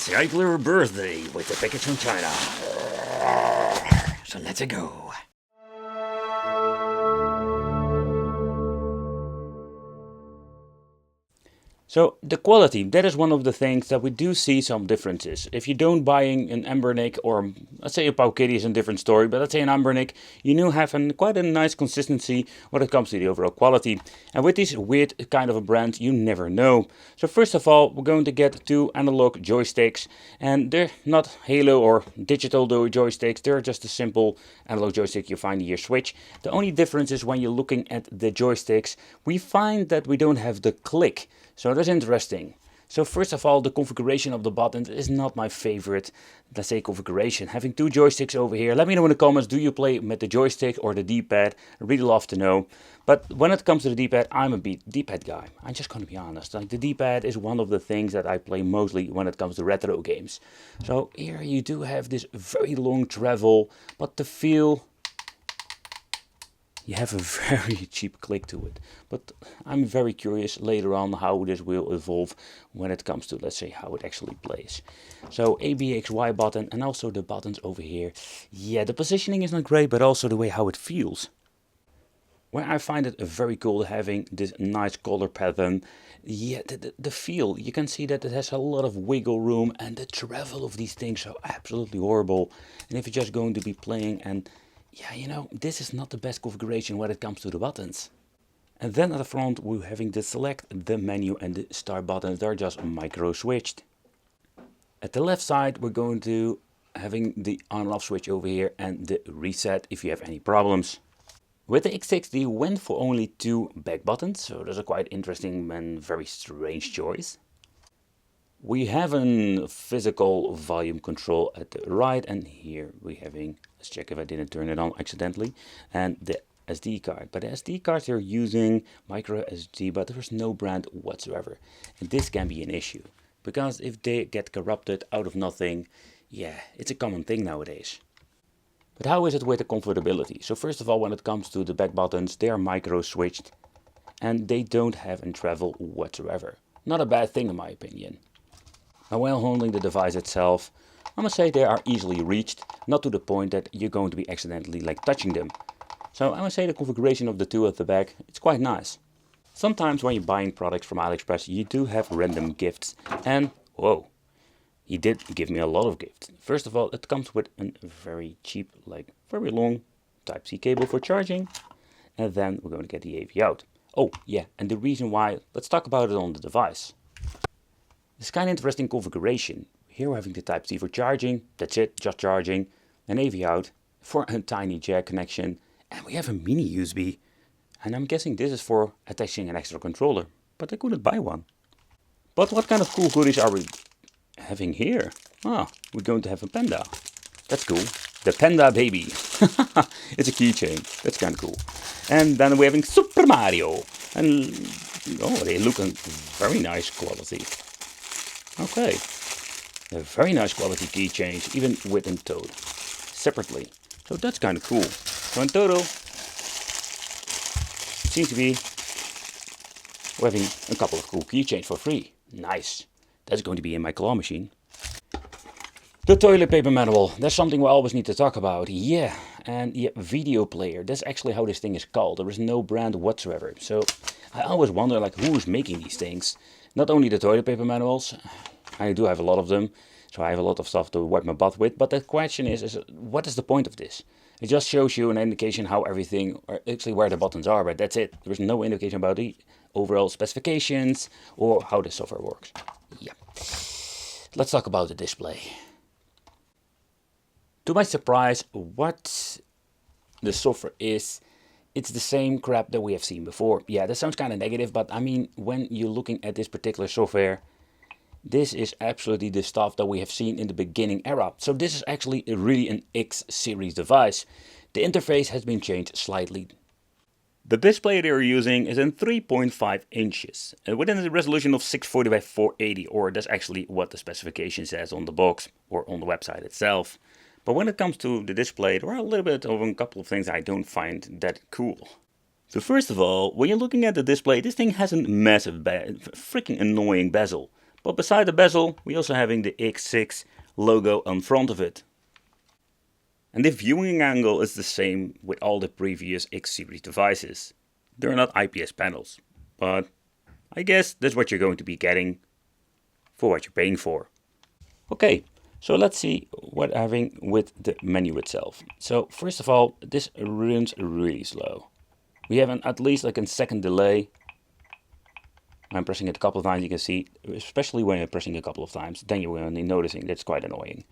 Cycler birthday with the package from China. So let's go. So the quality, that is one of the things that we do see some differences. If you don't buying an Embernic, or let's say a Pau Kitty is a different story, but let's say an Embernic, you know have quite a nice consistency when it comes to the overall quality. And with this weird kind of a brand, you never know. So first of all, we're going to get two analog joysticks, and they're not Halo or digital joysticks, they're just a simple analog joystick you find in your Switch. The only difference is when you're looking at the joysticks, we find that we don't have the click. So that's interesting. So first of all, the configuration of the buttons is not my favorite, let's say, configuration. Having two joysticks over here, let me know in the comments, do you play with the joystick or the D-pad? I'd really love to know. But when it comes to the D-pad, I'm a D-pad guy. I'm just going to be honest. Like, the D-pad is one of the things that I play mostly when it comes to retro games. So here you do have this very long travel, but the feel, you have a very cheap click to it. But I'm very curious later on how this will evolve when it comes to, let's say, how it actually plays. So A, B, X, Y button, and also the buttons over here. Yeah, the positioning is not great, but also the way how it feels. Where I find it very cool having this nice color pattern. Yeah, the feel, you can see that it has a lot of wiggle room, and the travel of these things are absolutely horrible. And if you're just going to be playing, and yeah, you know, this is not the best configuration when it comes to the buttons. And then at the front we're having the select, the menu and the start buttons. They're just micro switched. At the left side we're going to having the on and off switch over here and the reset if you have any problems. With the X60 went for only two back buttons, so that's a quite interesting and very strange choice. We have a physical volume control at the right, and here we're having, let's check if I didn't turn it on accidentally, and the SD card. But the SD cards they're using micro SD, but there's no brand whatsoever. And this can be an issue, because if they get corrupted out of nothing, yeah, it's a common thing nowadays. But how is it with the comfortability? So first of all, when it comes to the back buttons, they are micro switched, and they don't have any travel whatsoever. Not a bad thing in my opinion. Now while holding the device itself, I must say they are easily reached, not to the point that you're going to be accidentally like touching them. So I must say the configuration of the two at the back, it's quite nice. Sometimes when you're buying products from AliExpress, you do have random gifts, and whoa, he did give me a lot of gifts. First of all, it comes with a very cheap, like very long Type-C cable for charging, and then we're going to get the AV out. Oh yeah, and the reason why, let's talk about it on the device. It's kind of interesting configuration. Here we're having the Type-C for charging, that's it, just charging, an AV out for a tiny jack connection, and we have a mini USB. And I'm guessing this is for attaching an extra controller, but I couldn't buy one. But what kind of cool goodies are we having here? Ah, we're going to have a panda. That's cool. The panda baby. It's a keychain. That's kind of cool. And then we're having Super Mario. And oh, they look in very nice quality. Okay, a very nice quality keychains, even with and toad, separately. So that's kind of cool. So in total, seems to be we're having a couple of cool keychains for free. Nice. That's going to be in my claw machine. The toilet paper manual, that's something we always need to talk about. Yeah, and yeah, video player, that's actually how this thing is called. There is no brand whatsoever. So I always wonder like who's making these things. Not only the toilet paper manuals, I do have a lot of them, so I have a lot of stuff to wipe my butt with, but the question is what is the point of this? It just shows you an indication how everything, or actually where the buttons are, but that's it. There's no indication about the overall specifications or how the software works. Yeah. Let's talk about the display. To my surprise, what the software is, it's the same crap that we have seen before. Yeah, that sounds kind of negative, but I mean, when you're looking at this particular software, this is absolutely the stuff that we have seen in the beginning era. So this is actually really an X series device. The interface has been changed slightly. The display they're using is in 3.5 inches, within a resolution of 640 by 480, or that's actually what the specification says on the box or on the website itself. But when it comes to the display, there are a little bit of a couple of things I don't find that cool. So first of all, when you're looking at the display, this thing has a massive, freaking annoying bezel. But beside the bezel, we also having the X6 logo on front of it. And the viewing angle is the same with all the previous X series devices. They're not IPS panels, but I guess that's what you're going to be getting for what you're paying for. Okay, so let's see what having with the menu itself. So first of all, this runs really slow. We have at least like a second delay. I'm pressing it a couple of times, you can see, especially when you're pressing a couple of times, then you're only noticing that's quite annoying.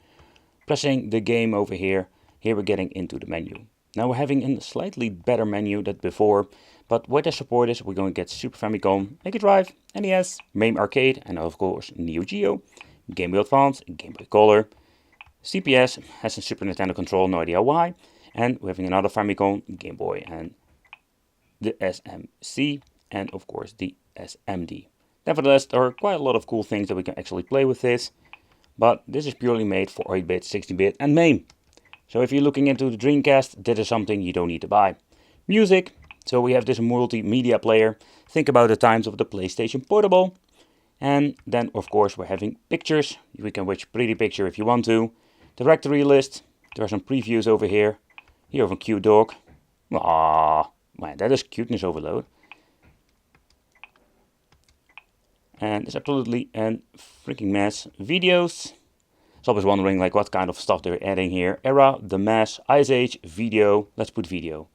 Pressing the game over here, we're getting into the menu. Now we're having a slightly better menu than before, but what the support is, we're going to get Super Famicom, Mega Drive, NES, MAME Arcade, and of course Neo Geo, Game Boy Advance, Game Boy Color. CPS has a Super Nintendo control, no idea why, and we're having another Famicom, Game Boy, and the SMC, and of course the SMD. Nevertheless, there are quite a lot of cool things that we can actually play with this, but this is purely made for 8-bit, 16-bit and MAME. So if you're looking into the Dreamcast, this is something you don't need to buy. Music, so we have this multimedia player. Think about the times of the PlayStation Portable. And then of course we're having pictures. We can watch pretty picture if you want to. Directory list, there are some previews over here. Here of a cute dog. Ah, man, that is cuteness overload. And it's absolutely a freaking mess. Videos. I was always wondering like what kind of stuff they're adding here. Era, The Mass, Ice Age, video. Let's put video.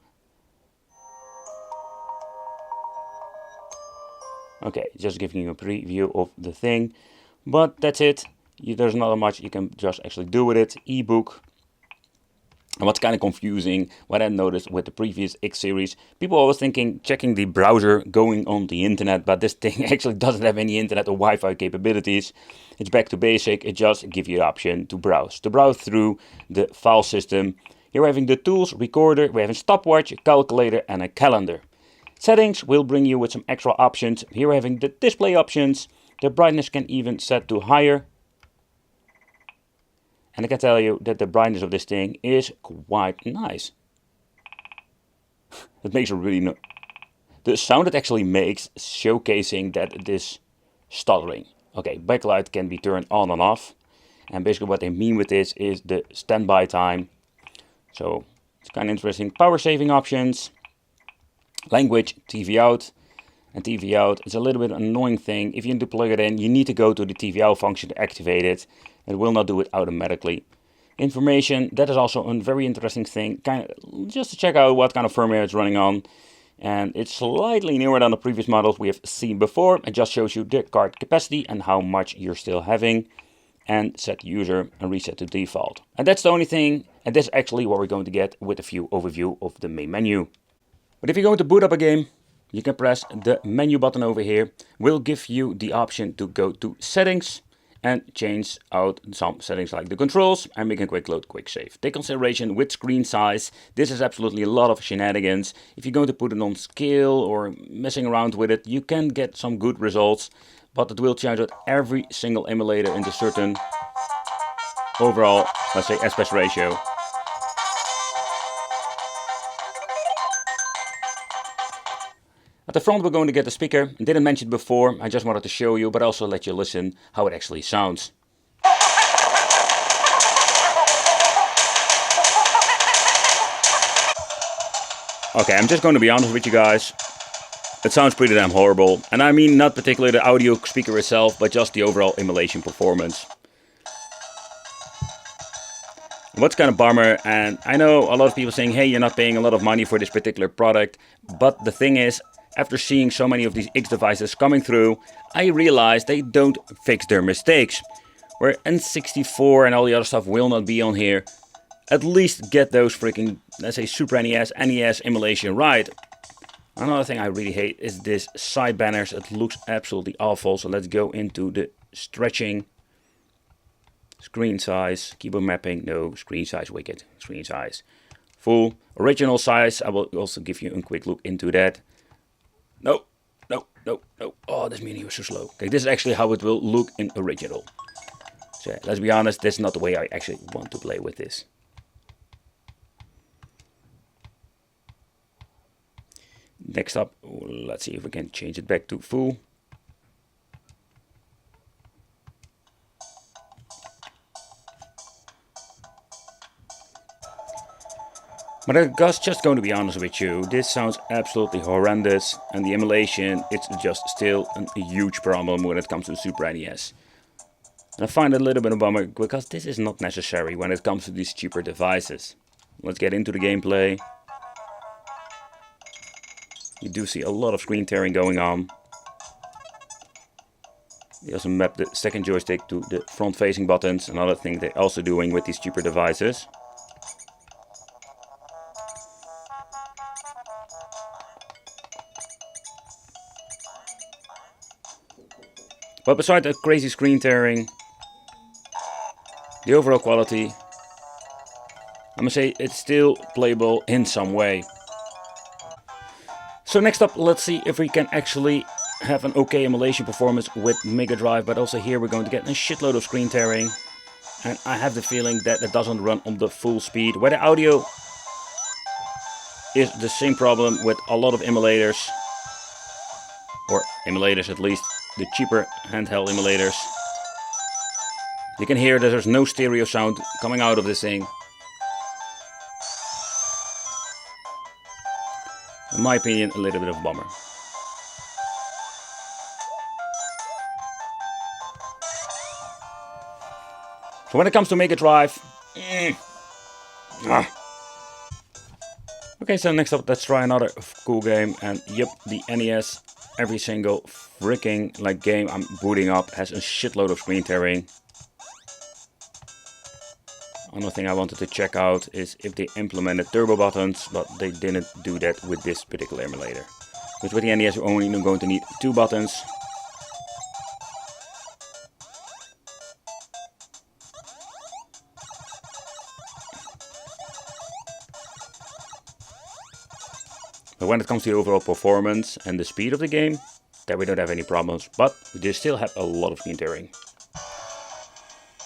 Okay, just giving you a preview of the thing. But that's it. There's not much you can just actually do with it. Ebook. And what's kind of confusing, what I noticed with the previous X series, people always thinking checking the browser, going on the internet, but this thing actually doesn't have any internet or Wi-Fi capabilities. It's back to basic, it just gives you the option to browse through the file system. Here we're having the tools, recorder, we have a stopwatch, a calculator and a calendar. Settings will bring you with some extra options. Here we're having the display options, the brightness can even set to higher. And I can tell you that the brightness of this thing is quite nice. It makes a really the sound it actually makes, showcasing that it is stuttering. Okay, backlight can be turned on and off. And basically what they mean with this is the standby time. So it's kind of interesting. Power saving options. Language, TV out. And TV out is a little bit annoying thing. If you need to plug it in, you need to go to the TV out function to activate it. It will not do it automatically. Information, that is also a very interesting thing. Kind of just to check out what kind of firmware it's running on. And it's slightly newer than the previous models we have seen before. It just shows you the card capacity and how much you're still having. And set user and reset to default. And that's the only thing. And that's actually what we're going to get with a few overview of the main menu. But if you're going to boot up a game, you can press the menu button over here. Will give you the option to go to settings and change out some settings like the controls and make a quick load, quick save. Take consideration with screen size. This is absolutely a lot of shenanigans. If you're going to put it on scale or messing around with it, you can get some good results, but it will change out every single emulator into certain overall, let's say, aspect ratio. At the front we're going to get the speaker. I didn't mention it before, I just wanted to show you, but also let you listen how it actually sounds. Okay, I'm just going to be honest with you guys. It sounds pretty damn horrible. And I mean not particularly the audio speaker itself, but just the overall emulation performance. What's kind of bummer, and I know a lot of people saying, hey, you're not paying a lot of money for this particular product, but the thing is, after seeing so many of these X devices coming through, I realized they don't fix their mistakes. Where N64 and all the other stuff will not be on here, at least get those freaking, let's say, Super NES, NES emulation right. Another thing I really hate is this side banners. It looks absolutely awful, so let's go into the stretching. Screen size, keyboard mapping, no, screen size wicked, screen size. Full, original size, I will also give you a quick look into that. No, no, no, no. Oh, this menu is so slow. Okay, this is actually how it will look in original. So let's be honest, this is not the way I actually want to play with this. Next up, let's see if we can change it back to full. But I'm just going to be honest with you, this sounds absolutely horrendous, and the emulation, it's just still a huge problem when it comes to Super NES. And I find it a little bit of a bummer, because this is not necessary when it comes to these cheaper devices. Let's get into the gameplay. You do see a lot of screen tearing going on. They also map the second joystick to the front facing buttons, another thing they're also doing with these cheaper devices. But beside the crazy screen tearing, the overall quality, I must say it's still playable in some way. So next up, let's see if we can actually have an okay emulation performance with Mega Drive, but also here we're going to get a shitload of screen tearing. And I have the feeling that it doesn't run on the full speed, where the audio is the same problem with a lot of emulators, or emulators at least, the cheaper handheld emulators. You can hear that there's no stereo sound coming out of this thing. In my opinion, a little bit of a bummer. So when it comes to Mega Drive, Okay, so next up, let's try another cool game. And yep, the NES, every single freaking game I'm booting up has a shitload of screen tearing. Another thing I wanted to check out is if they implemented turbo buttons, but they didn't do that with this particular emulator. Because with the NES you're only going to need 2 buttons. But when it comes to the overall performance and the speed of the game, there we don't have any problems, but we do still have a lot of screen tearing.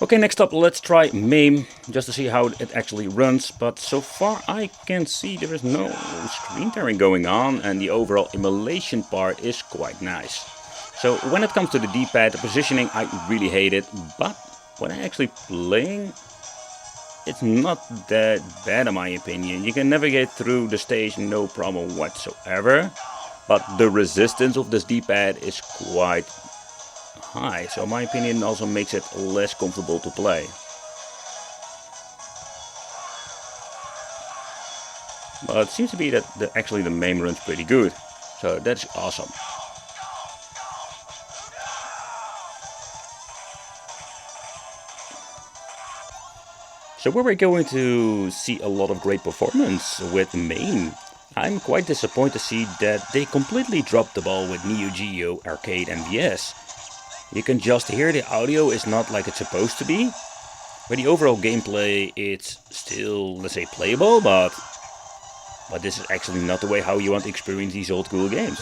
Okay, next up, let's try MAME, just to see how it actually runs, but so far I can see there is no screen tearing going on, and the overall emulation part is quite nice. So when it comes to the D-pad, the positioning, I really hate it, but when I'm actually playing, it's not that bad in my opinion. You can navigate through the stage no problem whatsoever, but the resistance of this D-pad is quite high, so in my opinion also makes it less comfortable to play. But it seems to be that actually the MAME runs pretty good, so that's awesome. So where we're going to see a lot of great performance with MAME, I'm quite disappointed to see that they completely dropped the ball with Neo Geo, Arcade and DS. You can just hear the audio is not like it's supposed to be, but the overall gameplay it's still, let's say, playable, but this is actually not the way how you want to experience these old cool games.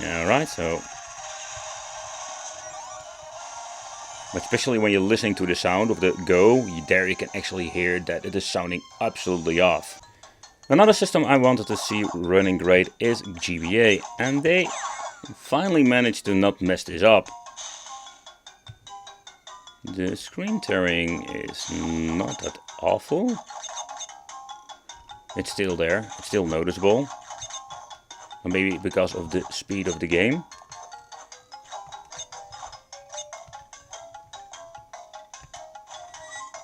Yeah, right, so especially when you're listening to the sound of the Go, there you can actually hear that it is sounding absolutely off. Another system I wanted to see running great is GBA, and they finally managed to not mess this up. The screen tearing is not that awful. It's still there, it's still noticeable. Or maybe because of the speed of the game.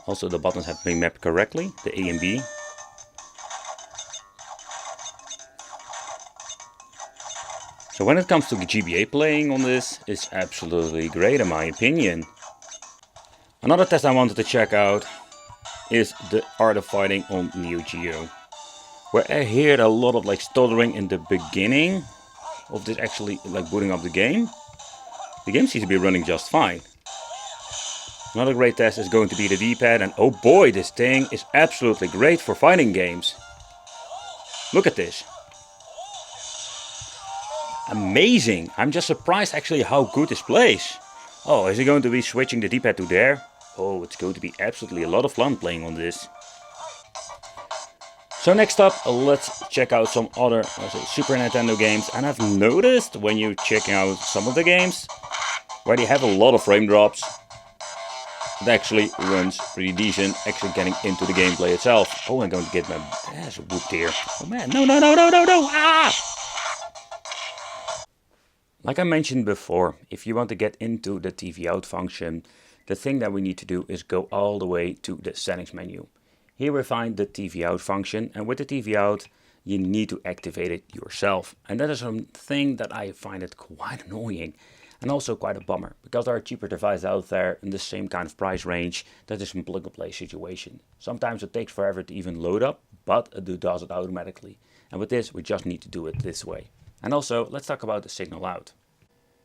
Also the buttons have been mapped correctly, the A and B. So when it comes to GBA playing on this, it's absolutely great in my opinion. Another test I wanted to check out is the art of fighting on Neo Geo, where I heard a lot of stuttering in the beginning of this actually booting up the game. The game seems to be running just fine. Another great test is going to be the D-pad, and oh boy, this thing is absolutely great for fighting games. Look at this. Amazing! I'm just surprised actually how good this plays. Oh, is he going to be switching the D-pad to there? Oh, it's going to be absolutely a lot of fun playing on this. So next up, let's check out some other, let's say, Super Nintendo games. And I've noticed when you're checking out some of the games, where they have a lot of frame drops, it actually runs pretty decent, actually getting into the gameplay itself. Oh, I'm going to get my ass whooped here. Oh man, no, no, no, no, no, no, ah! Like I mentioned before, if you want to get into the TV out function, the thing that we need to do is go all the way to the settings menu. Here we find the TV out function, and with the TV out, you need to activate it yourself. And that is something that I find it quite annoying and also quite a bummer, because there are cheaper devices out there in the same kind of price range that is a plug and play situation. Sometimes it takes forever to even load up, but it does it automatically. And with this, we just need to do it this way. And also, let's talk about the signal out.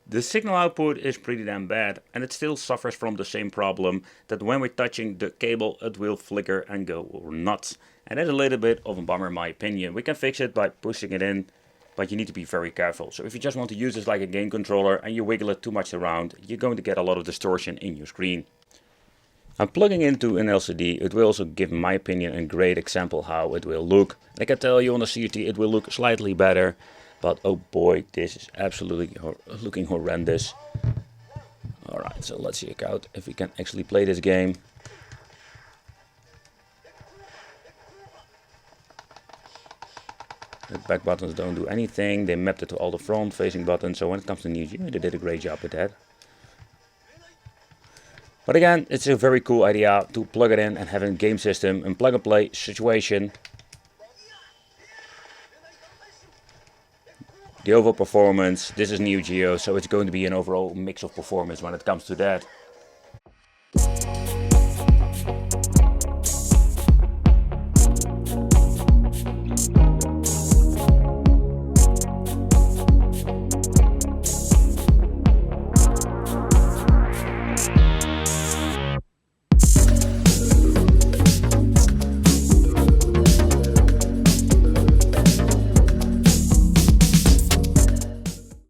The signal output is pretty damn bad, and it still suffers from the same problem that when we're touching the cable it will flicker and go nuts. And that's a little bit of a bummer in my opinion. We can fix it by pushing it in, but you need to be very careful. So if you just want to use this like a game controller and you wiggle it too much around, you're going to get a lot of distortion in your screen. I'm plugging into an LCD. It will also give, in my opinion, a great example how it will look. I can tell you on the CRT it will look slightly better, but oh boy, this is absolutely looking horrendous. Alright, so let's check out if we can actually play this game. The back buttons don't do anything. They mapped it to all the front facing buttons, so when it comes to Neo Geo, they did a great job with that. But again, it's a very cool idea to plug it in and have a game system and plug and play situation. The overall performance, this is Neo Geo, so it's going to be an overall mix of performance when it comes to that.